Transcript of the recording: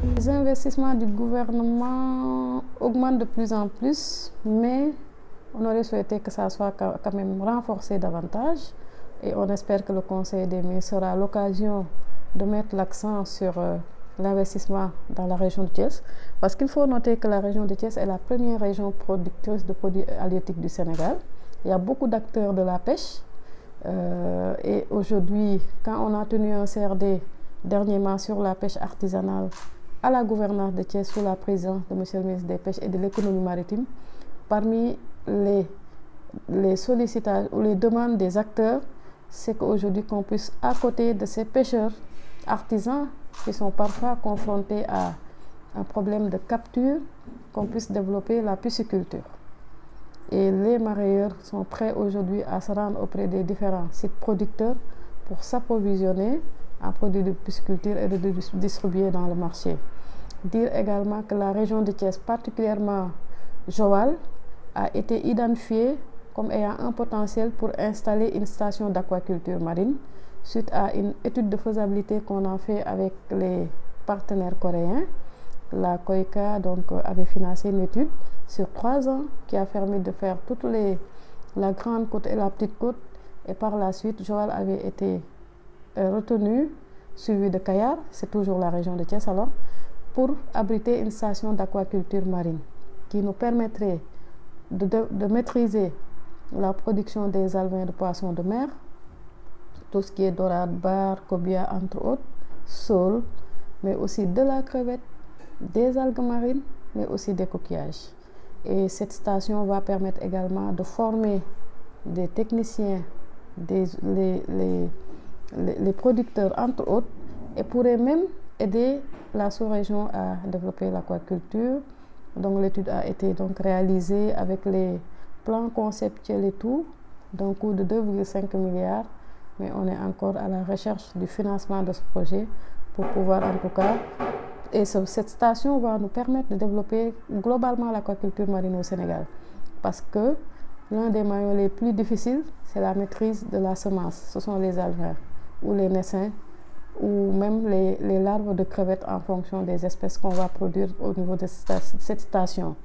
Les investissements du gouvernement augmentent de plus en plus, mais on aurait souhaité que ça soit quand même renforcé davantage. Et on espère que le Conseil des ministres sera l'occasion de mettre l'accent sur l'investissement dans la région de Thiès. Parce qu'il faut noter que la région de Thiès est la première région productrice de produits halieutiques du Sénégal. Il y a beaucoup d'acteurs de la pêche. Et aujourd'hui, quand on a tenu un CRD dernièrement sur la pêche artisanale à la gouvernance de Thiès sous la présidence de M. le ministre des Pêches et de l'économie maritime, parmi les sollicitations ou les demandes des acteurs, c'est qu'aujourd'hui qu'on puisse, à côté de ces pêcheurs artisans qui sont parfois confrontés à un problème de capture, qu'on puisse développer la pisciculture. Et les mareyeurs sont prêts aujourd'hui à se rendre auprès des différents sites producteurs pour s'approvisionner en produits de pisciculture et de distribuer dans le marché. Dire également que la région de Thiès, particulièrement Joal, a été identifiée comme ayant un potentiel pour installer une station d'aquaculture marine suite à une étude de faisabilité qu'on a fait avec les partenaires coréens. La COICA donc, avait financé une étude sur 3 ans qui a permis de faire toute la grande côte et la petite côte. Et par la suite, Joal avait été retenu, suivi de Kayar, c'est toujours la région de Thiès alors, pour abriter une station d'aquaculture marine qui nous permettrait de maîtriser la production des alevins de poissons de mer, tout ce qui est dorade, bar, cobia, entre autres, sole, mais aussi de la crevette, des algues marines, mais aussi des coquillages. Et cette station va permettre également de former des techniciens, les producteurs, entre autres, et pourrait même aider la sous-région à développer l'aquaculture. Donc l'étude a été donc réalisée avec les plans conceptuels et tout, d'un coût de 2,5 milliards, mais on est encore à la recherche du financement de ce projet pour pouvoir en tout cas, et cette station va nous permettre de développer globalement l'aquaculture marine au Sénégal. Parce que l'un des maillons les plus difficiles, c'est la maîtrise de la semence. Ce sont les alevins ou les naissains ou même les larves de crevettes en fonction des espèces qu'on va produire au niveau de cette station.